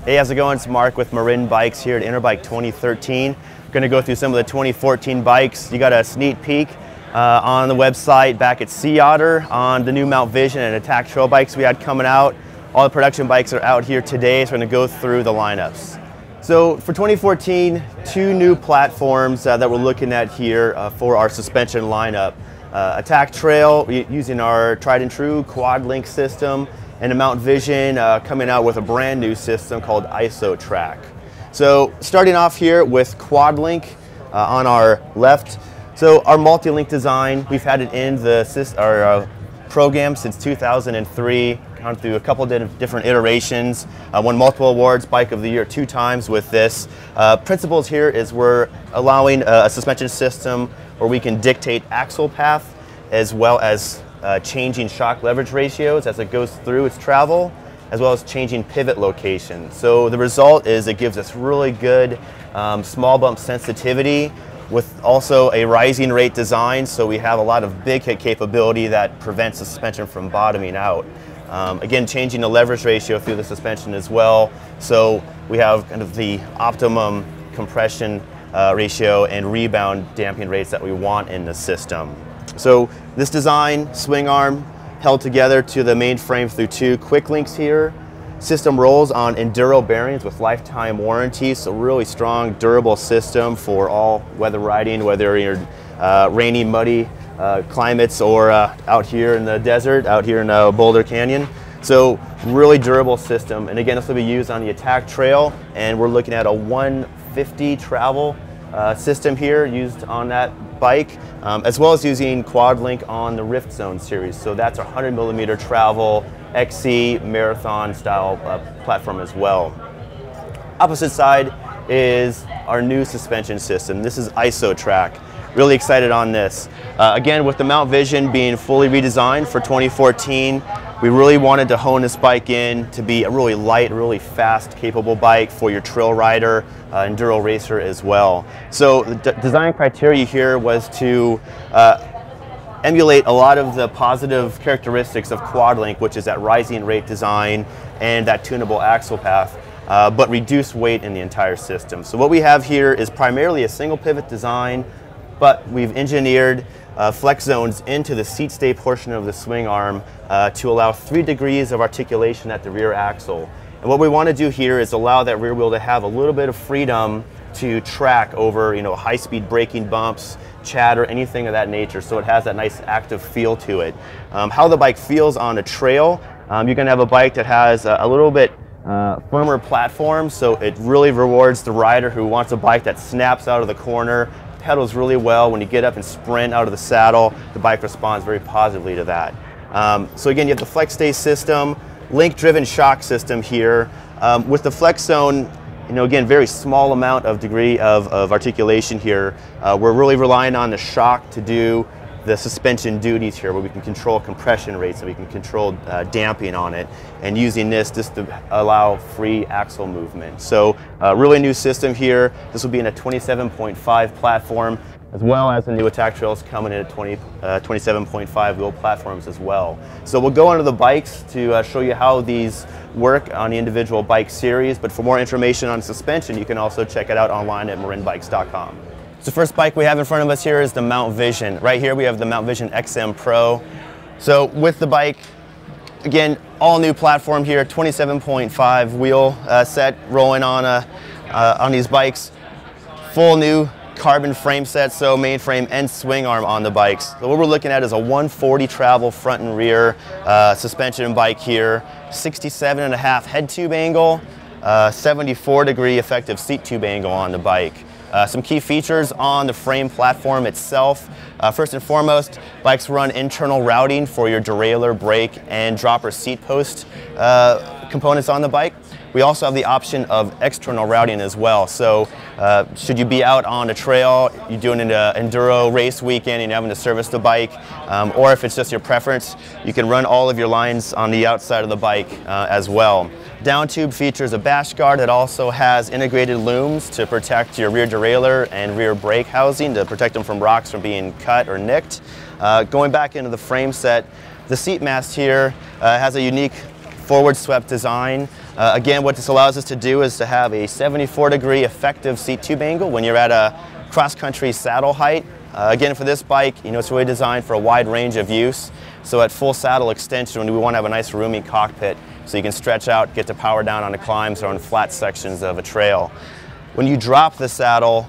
Hey, how's it going? It's Mark with Marin Bikes here at Interbike 2013. We're going to go through some of the 2014 bikes. You got a sneak peek on the website back at Sea Otter on the new Mount Vision and Attack Trail bikes we had coming out. All the production bikes are out here today, so we're going to go through the lineups. So for 2014, two new platforms that we're looking at here for our suspension lineup. Attack Trail using our tried and true quad link system, and the Mount Vision coming out with a brand new system called IsoTrack. So starting off here with quad link on our left. So our multi-link design, we've had it in our program since 2003, gone through a couple of different iterations, won multiple awards, Bike of the Year 2 times with this. Principles here is we're allowing a suspension system where we can dictate axle path as well as changing shock leverage ratios as it goes through its travel, as well as changing pivot location. So the result is it gives us really good small bump sensitivity with also a rising rate design, so we have a lot of big hit capability that prevents the suspension from bottoming out. Again, changing the leverage ratio through the suspension as well, so we have kind of the optimum compression ratio and rebound damping rates that we want in the system. So this design, swing arm held together to the main frame through two quick links here. System rolls on Enduro bearings with lifetime warranty, so really strong, durable system for all weather riding, whether you're rainy, muddy climates or out here in the desert, out here in Boulder Canyon. So really durable system, and again, this will be used on the Attack Trail, and we're looking at a 150 travel system here used on that bike, as well as using quad link on the Rift Zone series. So that's a 100mm travel XC marathon style platform as well. Opposite side is our new suspension system. This is IsoTrack. Really excited on this. Again, with the Mount Vision being fully redesigned for 2014, we really wanted to hone this bike in to be a really light, really fast, capable bike for your trail rider, enduro racer as well. So the design criteria here was to emulate a lot of the positive characteristics of quad link, which is that rising rate design and that tunable axle path, but reduce weight in the entire system. So what we have here is primarily a single pivot design, but we've engineered flex zones into the seat stay portion of the swing arm to allow 3 degrees of articulation at the rear axle. And what we want to do here is allow that rear wheel to have a little bit of freedom to track over, high-speed braking bumps, chatter, anything of that nature, so it has that nice active feel to it. How the bike feels on a trail, you're going to have a bike that has a little bit firmer platform, so it really rewards the rider who wants a bike that snaps out of the corner, pedals really well. When you get up and sprint out of the saddle, the bike responds very positively to that. So again, you have the Flex Stay system, link-driven shock system here. With the Flex Zone, again, very small amount of degree of articulation here. We're really relying on the shock to do the suspension duties here, where we can control compression rates and we can control damping on it, and using this just to allow free axle movement. So really new system here. This will be in a 27.5 platform, as well as the new Attack Trails coming in at 27.5 wheel platforms as well. So we'll go onto the bikes to show you how these work on the individual bike series, but for more information on suspension, you can also check it out online at marinbikes.com. So the first bike we have in front of us here is the Mount Vision. Right here we have the Mount Vision XM Pro. So with the bike, again, all new platform here, 27.5 wheel set rolling on these bikes. Full new carbon frame set, so main frame and swing arm on the bikes. So what we're looking at is a 140 travel front and rear suspension bike here, 67.5 head tube angle, 74 degree effective seat tube angle on the bike. Some key features on the frame platform itself. First and foremost, bikes run internal routing for your derailleur, brake, and dropper seat post components on the bike. We also have the option of external routing as well. So should you be out on a trail, you're doing an enduro race weekend and you're having to service the bike, or if it's just your preference, you can run all of your lines on the outside of the bike as well. Down tube features a bash guard that also has integrated looms to protect your rear derailleur and rear brake housing to protect them from rocks from being cut or nicked. Going back into the frame set, the seat mast here has a unique forward swept design. Again, what this allows us to do is to have a 74-degree effective seat tube angle when you're at a cross-country saddle height. Again, for this bike, it's really designed for a wide range of use. So at full saddle extension, we want to have a nice roomy cockpit so you can stretch out, get to power down on the climbs or on flat sections of a trail. When you drop the saddle,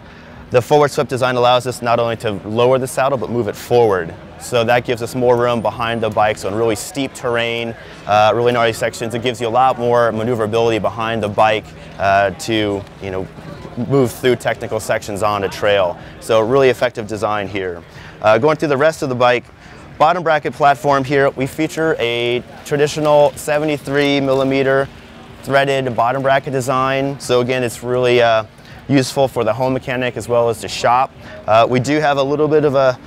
the forward swept design allows us not only to lower the saddle, but move it forward. So that gives us more room behind the bike. So in really steep terrain, really gnarly sections, it gives you a lot more maneuverability behind the bike to, move through technical sections on a trail. So really effective design here. Going through the rest of the bike, bottom bracket platform here, we feature a traditional 73mm threaded bottom bracket design. So again, it's really useful for the home mechanic as well as the shop. We do have a little bit of a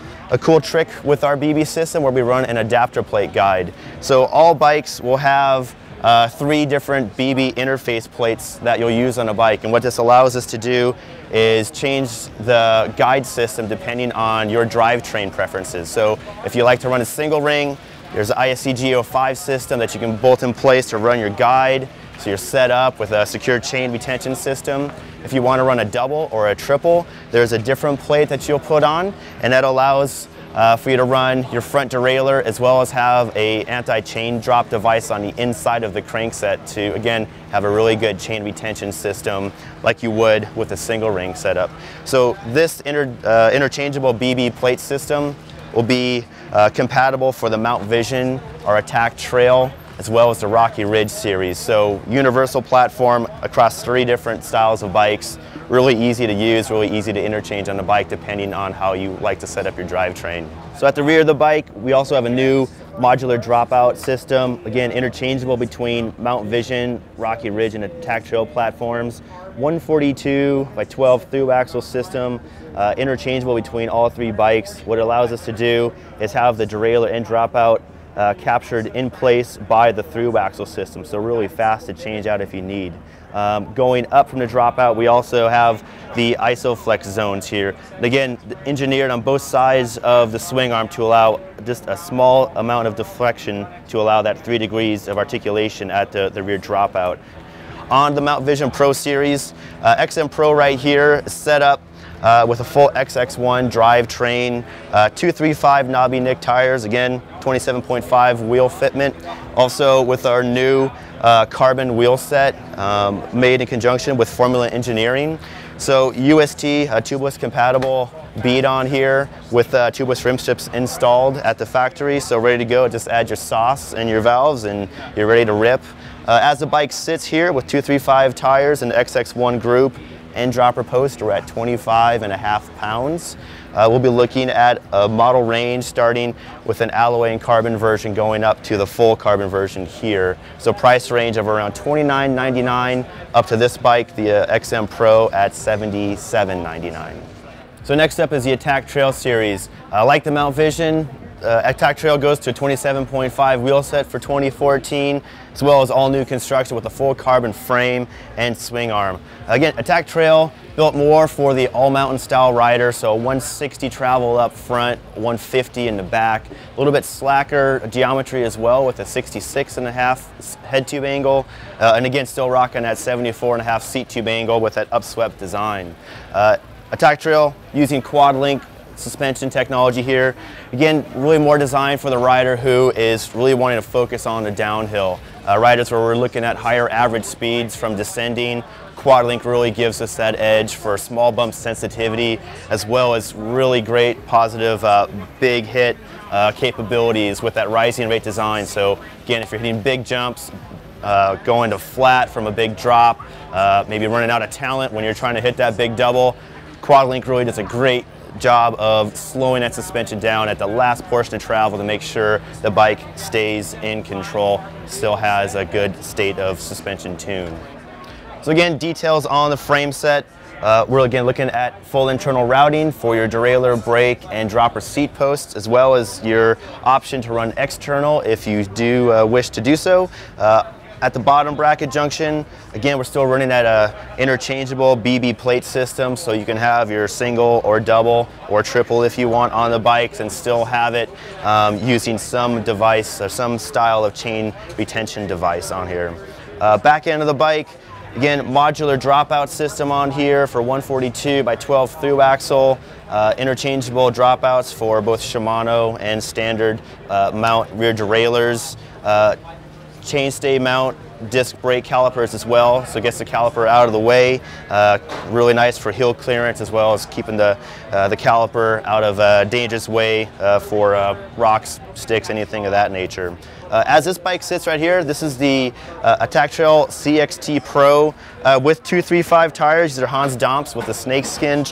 cool trick with our BB system where we run an adapter plate guide. So all bikes will have 3 different BB interface plates that you'll use on a bike, and what this allows us to do is change the guide system depending on your drivetrain preferences. So if you like to run a single ring, there's an ISC G05 system that you can bolt in place to run your guide, so you're set up with a secure chain retention system. If you want to run a double or a triple, there's a different plate that you'll put on, and that allows for you to run your front derailleur as well as have a anti-chain drop device on the inside of the crankset to, again, have a really good chain retention system like you would with a single ring setup. So this interchangeable BB plate system will be compatible for the Mount Vision, our Attack Trail, as well as the Rocky Ridge series. So universal platform across 3 different styles of bikes. Really easy to use, really easy to interchange on the bike depending on how you like to set up your drivetrain. So at the rear of the bike, we also have a new modular dropout system. Again, interchangeable between Mount Vision, Rocky Ridge, and Attack Trail platforms. 142 by 12 through axle system, interchangeable between all 3 bikes. What it allows us to do is have the derailleur and dropout captured in place by the through axle system, so really fast to change out if you need. Going up from the dropout, we also have the ISOFlex zones here. And again, engineered on both sides of the swing arm to allow just a small amount of deflection to allow that 3 degrees of articulation at the rear dropout. On the Mount Vision Pro Series, XM Pro right here is set up with a full XX1 drivetrain, 235 knobby Nick tires, again 27.5 wheel fitment. Also with our new carbon wheel set made in conjunction with Formula Engineering. So UST, tubeless compatible bead on here with tubeless rim strips installed at the factory, so ready to go. Just add your sauce and your valves and you're ready to rip. As the bike sits here with 235 tires and XX1 group, end dropper post, we're at 25.5 pounds. We'll be looking at a model range starting with an alloy and carbon version going up to the full carbon version here. So price range of around $29.99 up to this bike, the XM Pro at $77.99. So next up is the Attack Trail series. Like the Mount Vision, Attack Trail goes to a 27.5 wheel set for 2014, as well as all new construction with a full carbon frame and swing arm. Again, Attack Trail built more for the all-mountain style rider, so 160 travel up front, 150 in the back. A little bit slacker geometry as well with a 66.5 head tube angle, and again, still rocking that 74.5 seat tube angle with that upswept design. Attack Trail using quad link suspension technology here. Again, really more designed for the rider who is really wanting to focus on the downhill. Riders where we're looking at higher average speeds from descending. Quad link really gives us that edge for small bump sensitivity, as well as really great positive big hit capabilities with that rising rate design. So again, if you're hitting big jumps, going to flat from a big drop, maybe running out of talent when you're trying to hit that big double, Quad link really does a great job of slowing that suspension down at the last portion of travel to make sure the bike stays in control, still has a good state of suspension tune. So again, details on the frame set. We're again looking at full internal routing for your derailleur, brake, and dropper seat posts, as well as your option to run external if you do wish to do so. At the bottom bracket junction, again, we're still running at a interchangeable BB plate system, so you can have your single or double or triple if you want on the bikes and still have it using some device or some style of chain retention device on here. Back end of the bike, again, modular dropout system on here for 142 by 12 through axle, interchangeable dropouts for both Shimano and standard mount rear derailleurs, chainstay mount, disc brake calipers as well, so it gets the caliper out of the way. Really nice for heel clearance as well as keeping the caliper out of a dangerous way for rocks, sticks, anything of that nature. As this bike sits right here, this is the Attack Trail CXT Pro with 235 tires. These are Hans Dampfs with a snakeskin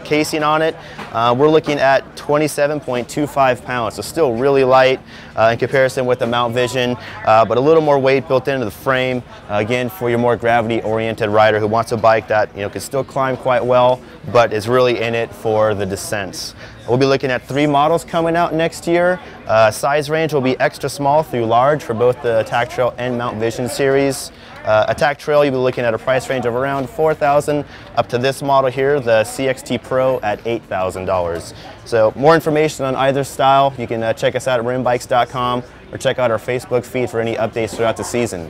casing on it. We're looking at 27.25 pounds, so still really light in comparison with the Mount Vision, but a little more weight built into the frame, again, for your more gravity-oriented rider who wants a bike that can still climb quite well, but is really in it for the descents. We'll be looking at 3 models coming out next year. Size range will be extra small through large for both the Attack Trail and Mount Vision series. Attack Trail, you'll be looking at a price range of around $4,000 up to this model here, the CXT Pro, at $8,000. So more information on either style, you can check us out at marimbikes.com or check out our Facebook feed for any updates throughout the season.